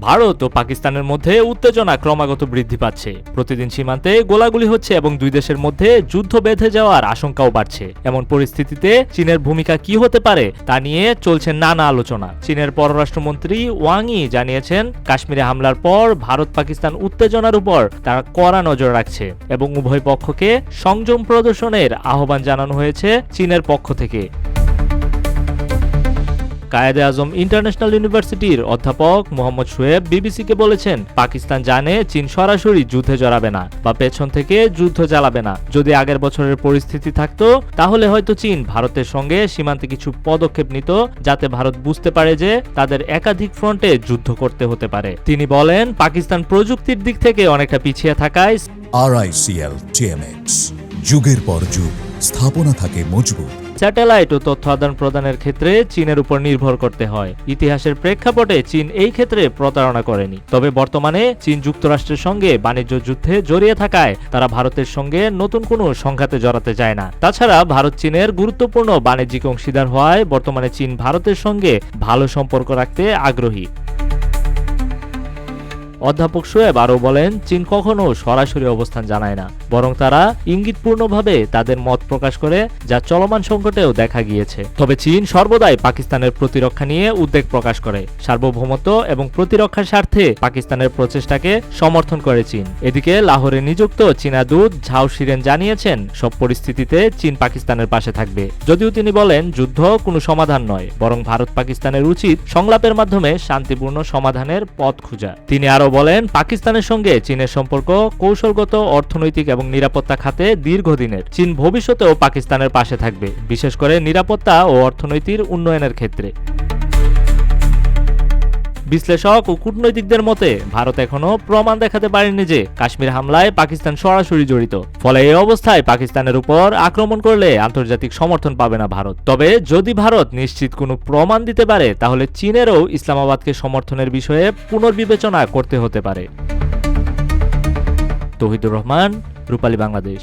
ভারত ও পাকিস্তানের মধ্যে উত্তেজনা ক্রমাগত বৃদ্ধি পাচ্ছে। প্রতিদিন সীমান্তে গোলাগুলি হচ্ছে এবং দুই দেশের মধ্যে যুদ্ধ বেঁধে যাওয়ার আশঙ্কাও বাড়ছে। এমন পরিস্থিতিতে চীনের ভূমিকা কি হতে পারে তা নিয়ে চলছে নানা আলোচনা। চীনের পররাষ্ট্রমন্ত্রী ওয়াং ই জানিয়েছেন, কাশ্মীরে হামলার পর ভারত পাকিস্তান উত্তেজনার উপর তারা কড়া নজর রাখছে এবং উভয় পক্ষকে সংযম প্রদর্শনের আহ্বান জানানো হয়েছে চীনের পক্ষ থেকে। কায়েদে আজম ইন্টারন্যাশনাল ইউনিভার্সিটির অধ্যাপক মোহাম্মদ শোয়েব বিবিসিকে বলেছেন, পাকিস্তান জানে চীন সরাসরি যুদ্ধে জড়াবে না বা পেছন থেকে যুদ্ধ চালাবে না। যদি আগের বছরের পরিস্থিতি থাকতো তাহলে হয়তো চীন ভারতের সঙ্গে সীমান্তে কিছু পদক্ষেপ নিত, যাতে ভারত বুঝতে পারে যে তাদের একাধিক ফ্রন্টে যুদ্ধ করতে হতে পারে। তিনি বলেন, পাকিস্তান প্রযুক্তির দিক থেকে অনেকটা পিছিয়ে থাকায় RICL TMX যুগের পর যুগ স্থাপনা থাকে মজবুত। স্যাটেলাইট ও তথ্য আদান প্রদানের ক্ষেত্রে চীনের উপর নির্ভর করতে হয়। ইতিহাসের প্রেক্ষাপটে চীন এই ক্ষেত্রে প্রতারণা করেনি, তবে বর্তমানে চীন যুক্তরাষ্ট্রের সঙ্গে বাণিজ্য যুদ্ধে জড়িয়ে থাকায় তারা ভারতের সঙ্গে নতুন কোনো সংঘাতে জড়াতে চায় না। তাছাড়া ভারত চীনের গুরুত্বপূর্ণ বাণিজ্যিক অংশীদার হওয়ায় বর্তমানে চীন ভারতের সঙ্গে ভালো সম্পর্ক রাখতে আগ্রহী। অধ্যাপক শোয়েব আরও বলেন, চীন কখনো সরাসরি অবস্থান জানায় না, বরং তারা ইঙ্গিতপূর্ণভাবে তাদের মত প্রকাশ করে, যা চলমান সংকটেও দেখা গিয়েছে। তবে চীন সর্বদাই পাকিস্তানের প্রতিরক্ষা নিয়ে উদ্বেগ প্রকাশ করে। সার্বভৌমত্ব এবং প্রতিরক্ষার স্বার্থে পাকিস্তানের প্রচেষ্টাকে সমর্থন করে চীন। এদিকে লাহোরে নিযুক্ত চীনা দূত ঝাও শিরেন জানিয়েছেন, সব পরিস্থিতিতে চীন পাকিস্তানের পাশে থাকবে। যদিও তিনি বলেন, যুদ্ধ কোনো সমাধান নয়, বরং ভারত পাকিস্তানের উচিত সংলাপের মাধ্যমে শান্তিপূর্ণ সমাধানের পথ খোঁজা। তিনি আরও বলেন, পাকিস্তানের সঙ্গে চীনের সম্পর্ক কৌশলগত, অর্থনৈতিক এবং নিরাপত্তা খাতে দীর্ঘদিনের। চীন ভবিষ্যতেও পাকিস্তানের পাশে থাকবে, বিশেষ করে নিরাপত্তা ও অর্থনৈতিক উন্নয়নের ক্ষেত্রে। বিশ্লেষক ও কূটনৈতিকদের মতে, ভারত এখনো প্রমাণ দেখাতে পারেনি যে কাশ্মীর হামলায় পাকিস্তান সরাসরি জড়িত। ফলে এই অবস্থায় পাকিস্তানের উপর আক্রমণ করলে আন্তর্জাতিক সমর্থন পাবে না ভারত। তবে যদি ভারত নিশ্চিত কোনো প্রমাণ দিতে পারে, তাহলে চীনেরও ইসলামাবাদকে সমর্থনের বিষয়ে পুনর্বিবেচনা করতে হতে পারে। তৌহিদুর রহমান, রূপালী বাংলাদেশ।